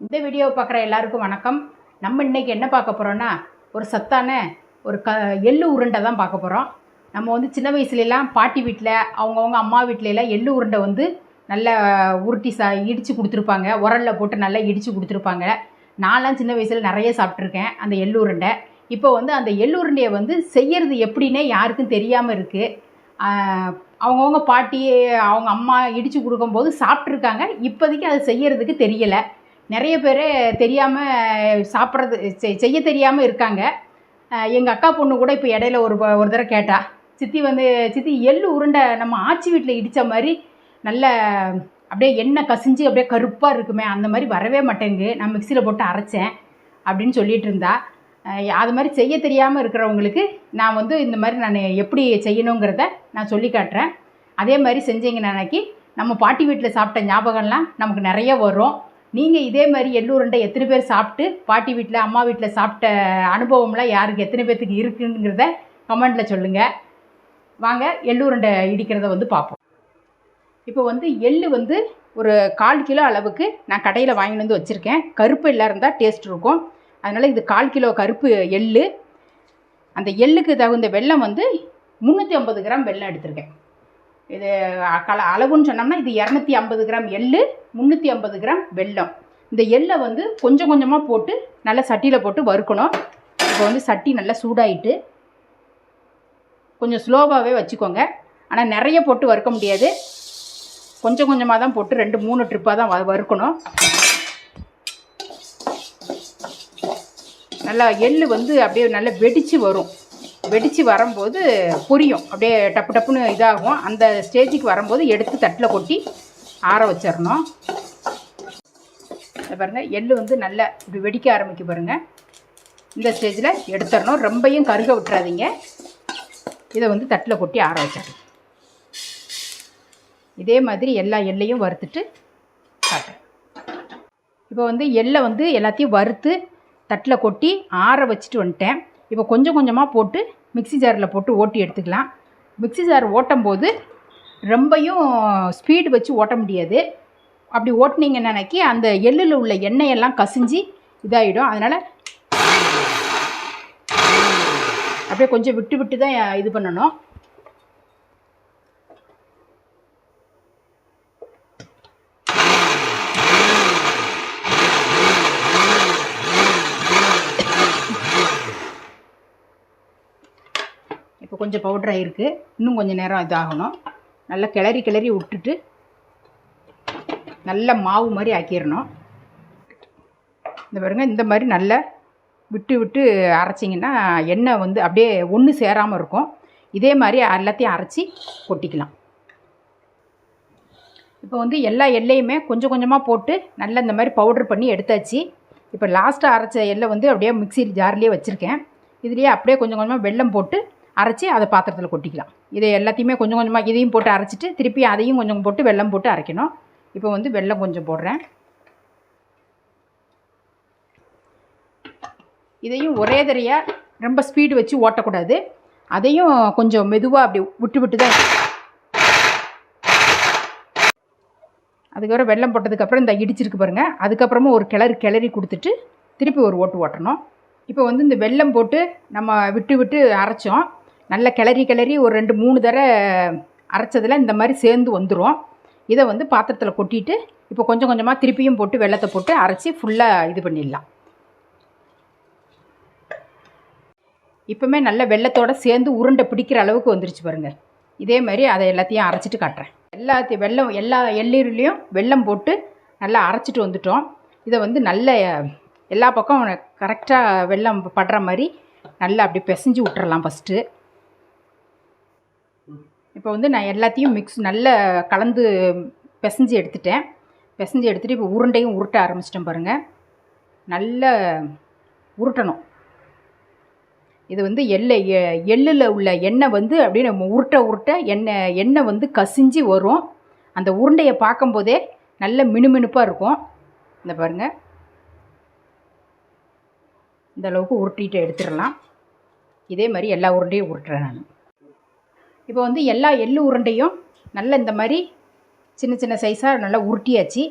இந்த வீடியோவை பார்க்குற எல்லாருக்கும் வணக்கம். நம்ம இன்றைக்கி என்ன பார்க்க போகிறோன்னா, ஒரு சத்தான ஒரு எள்ளு உருண்டை தான் பார்க்க போகிறோம். நம்ம வந்து சின்ன வயசுலலாம் பாட்டி வீட்டில் அவங்கவுங்க அம்மா வீட்டிலலாம் எள்ளு உருண்டை வந்து நல்லா உருட்டி இடித்து கொடுத்துருப்பாங்க. உரலில் போட்டு நல்லா இடித்து கொடுத்துருப்பாங்க. நான்லாம் சின்ன வயசில் நிறைய சாப்பிட்ருக்கேன் அந்த எள்ளு உருண்டை. இப்போ வந்து அந்த எள்ளு உருண்டையை வந்து செய்கிறது எப்படின்னே யாருக்கும் தெரியாமல் இருக்குது. அவங்கவுங்க பாட்டி அவங்க அம்மா இடித்து கொடுக்கும்போது சாப்பிட்ருக்காங்க. இப்போதைக்கு அதை செய்கிறதுக்கு தெரியலை. நிறைய பேர் தெரியாமல் சாப்பிட்றது செய்ய தெரியாமல் இருக்காங்க. எங்கள் அக்கா பொண்ணு கூட இப்போ இடையில ஒரு தடவை கேட்டா, சித்தி எள்ளு உருண்டை நம்ம ஆச்சி வீட்டில் இடித்த மாதிரி நல்ல அப்படியே எண்ணெய் கசிஞ்சு அப்படியே கருப்பாக இருக்குமே, அந்த மாதிரி வரவே மாட்டேங்கு, நான் மிக்சியில் போட்டு அரைச்சேன் அப்படின்னு சொல்லிகிட்டு இருந்தா. அது மாதிரி செய்ய தெரியாமல் இருக்கிறவங்களுக்கு நான் வந்து இந்த மாதிரி நான் எப்படி செய்யணுங்கிறத நான் சொல்லி காட்டுறேன். அதே மாதிரி செஞ்சீங்கன்னாக்கி நம்ம பாட்டி வீட்டில் சாப்பிட்ட ஞாபகம்லாம் நமக்கு நிறைய வரும். நீங்கள் இதே மாதிரி எள்ளு உருண்டை எத்தனை பேர் சாப்பிட்டு பாட்டி வீட்டில் அம்மா வீட்டில் சாப்பிட்ட அனுபவம்லாம் யாருக்கு எத்தனை பேர்த்துக்கு இருக்குங்கிறத கமெண்டில் சொல்லுங்கள். வாங்க எள்ளு உருண்டை இடிக்கிறத வந்து பார்ப்போம். இப்போ வந்து எள்ளு வந்து ஒரு 1/4 கிலோ அளவுக்கு நான் கடையில் வாங்கிட்டு வந்து வச்சுருக்கேன். கருப்பு எள்ளாக இருந்தால் டேஸ்ட் இருக்கும். அதனால் இது 1/4 கிலோ கருப்பு எள்ளு. அந்த எள்ளுக்கு தகுந்த வெல்லம் வந்து 350 கிராம் வெல்லம் எடுத்திருக்கேன். இது அளவுன்னு சொன்னோம்னா இது 250 கிராம் எள்ளு, 350 கிராம் வெல்லம். இந்த எள்ளை வந்து கொஞ்சம் கொஞ்சமாக போட்டு நல்லா சட்டியில் போட்டு வறுக்கணும். இப்போ வந்து சட்டி நல்லா சூடாயிட்டு கொஞ்சம் ஸ்லோவாகவே வச்சுக்கோங்க. ஆனால் நிறைய போட்டு வறுக்க முடியாது, கொஞ்சம் கொஞ்சமாக தான் போட்டு 2-3 ட்ரிப்பாக தான் வறுக்கணும். நல்லா எள்ளு வந்து அப்படியே நல்லா வெடித்து வரும். வெடித்து வரும்போது பொரியும், அப்படியே டப்பு டப்புன்னு இதாகும். அந்த ஸ்டேஜுக்கு வரும்போது எடுத்து தட்டில் கொட்டி ஆற வச்சிடணும். பாருங்கள், எள்ளு வந்து நல்லா இப்படி வெடிக்க ஆரம்பிக்க பாருங்கள். இந்த ஸ்டேஜில் எடுத்துடணும். ரொம்பையும் கருக விட்டுறாதீங்க. இதை வந்து தட்டில் கொட்டி ஆற வச்சிடணும். இதே மாதிரி எல்லா எள்ளையும் வறுத்துட்டு காட்டுறேன். இப்போ வந்து எள்ளை வந்து எல்லாத்தையும் வறுத்து தட்டில் கொட்டி ஆற வச்சுட்டு வந்துட்டேன். இப்போ கொஞ்சம் கொஞ்சமாக போட்டு மிக்ஸி ஜாரில் போட்டு ஓட்டி எடுத்துக்கலாம். மிக்ஸி ஜார் ஓட்டும் போது ரொம்பையும் ஸ்பீடு வச்சு ஓட்ட முடியாது. அப்படி ஓட்டினீங்கன்னாக்கி அந்த எள்ளில் உள்ள எண்ணெயெல்லாம் கசிஞ்சு இதாகிடும். அதனால் அப்படியே கொஞ்சம் விட்டு விட்டு தான் இது பண்ணணும். இப்போ கொஞ்சம் பவுடர் ஆகிருக்கு, இன்னும் கொஞ்சம் நேரம் இதாகணும். நல்லா கிளறி விட்டுட்டு நல்ல மாவு மாதிரி ஆக்கிடணும். இந்த பாருங்கள், இந்த மாதிரி நல்லா விட்டு விட்டு அரைச்சிங்கன்னா எண்ணெய் வந்து அப்படியே ஒன்று சேராமல் இருக்கும். இதே மாதிரி எல்லாத்தையும் அரைச்சி கொட்டிக்கலாம். இப்போ வந்து எல்லா எள்ளையுமே கொஞ்சம் கொஞ்சமாக போட்டு நல்லா இந்த மாதிரி பவுடர் பண்ணி எடுத்தாச்சு. இப்போ லாஸ்ட்டாக அரைச்ச எள்ளை வந்து அப்படியே மிக்ஸி ஜார்லேயே வச்சுருக்கேன். இதுலேயே அப்படியே கொஞ்சம் கொஞ்சமாக வெல்லம் போட்டு அரைச்சி அதை பாத்திரத்தில் கொட்டிக்கலாம். இதை எல்லாத்தையுமே கொஞ்சம் கொஞ்சமாக இதையும் போட்டு அரைச்சிட்டு திருப்பி அதையும் கொஞ்சம் போட்டு வெல்லம் போட்டு அரைக்கணும். இப்போ வந்து வெல்லம் கொஞ்சம் போடுறேன். இதையும் ஒரே தரையாக ரொம்ப ஸ்பீடு வச்சு ஓட்டக்கூடாது. அதையும் கொஞ்சம் மெதுவாக அப்படி விட்டு விட்டு தான். அதுக்கப்புறம் வெல்லம் போட்டதுக்கப்புறம் இந்த இடிச்சிருக்கு பாருங்கள். அதுக்கப்புறமா ஒரு கிளறி கொடுத்துட்டு திருப்பி ஒரு ஓட்டணும். இப்போ வந்து இந்த வெல்லம் போட்டு நம்ம விட்டு விட்டு அரைச்சோம். நல்லா கிளறி ஒரு 2-3 தடவை அரைச்சதில் இந்த மாதிரி சேர்ந்து வந்துடும். இதை வந்து பாத்திரத்தில் கொட்டிட்டு இப்போ கொஞ்சம் கொஞ்சமாக திருப்பியும் போட்டு வெல்லத்தை போட்டு அரைச்சி ஃபுல்லாக இது பண்ணிடலாம். இப்போமே நல்ல வெல்லத்தோடு சேர்ந்து உருண்டை பிடிக்கிற அளவுக்கு வந்துருச்சு பாருங்கள். இதே மாதிரி அதை எல்லாத்தையும் அரைச்சிட்டு காட்டுறேன். எல்லா எள்ளீருலேயும் வெல்லம் போட்டு நல்லா அரைச்சிட்டு வந்துட்டோம். இதை வந்து நல்ல எல்லா பக்கம் கரெக்டாக வெல்லம் படுற மாதிரி நல்லா அப்படி பிசைஞ்சு விட்டுறலாம் ஃபஸ்ட்டு. இப்போ வந்து நான் எல்லாத்தையும் நல்லா கலந்து பிசைஞ்சு எடுத்துகிட்டு இப்போ உருண்டையும் உருட்ட ஆரம்பிச்சிட்டேன் பாருங்கள். நல்லா உருட்டணும். இது வந்து எள்ளில் உள்ள எண்ணெய் வந்து அப்படியே நம்ம உருட்ட எண்ணெய் வந்து கசிஞ்சு வரும். அந்த உருண்டையை பார்க்கும்போதே நல்ல மினுமினுப்பாக இருக்கும். இந்த பாருங்கள், இந்த அளவுக்கு உருட்டிட்டு எடுத்துடலாம். இதே மாதிரி எல்லா உருண்டையும் உருட்டுறேன் நான். இப்போ வந்து எல்லா எள்ளு உருண்டையும் நல்ல இந்த மாதிரி சின்ன சின்ன சைஸாக நல்லா உருட்டியாச்சு.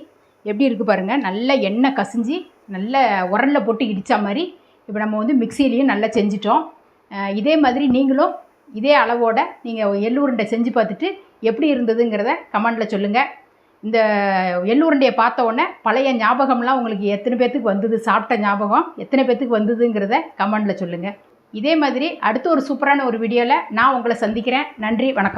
எப்படி இருக்குது பாருங்கள். நல்ல எண்ணெய் கசிஞ்சு நல்ல உரலில் போட்டு இடித்த மாதிரி இப்போ நம்ம வந்து மிக்சியிலையும் நல்லா செஞ்சிட்டோம். இதே மாதிரி நீங்களும் இதே அளவோடு நீங்கள் எள்ளு உருண்டை செஞ்சு பார்த்துட்டு எப்படி இருந்ததுங்கிறத கமெண்டில் சொல்லுங்கள். இந்த எள்ளு உருண்டையை பார்த்த உடனே பழைய ஞாபகம்லாம் உங்களுக்கு எத்தனை பேர்த்துக்கு வந்தது, சாப்பிட்ட ஞாபகம் எத்தனை பேர்த்துக்கு வந்ததுங்கிறத கமெண்டில் சொல்லுங்கள். இதே மாதிரி அடுத்து ஒரு சூப்பரான ஒரு வீடியோவில் நான் உங்களை சந்திக்கிறேன். நன்றி, வணக்கம்.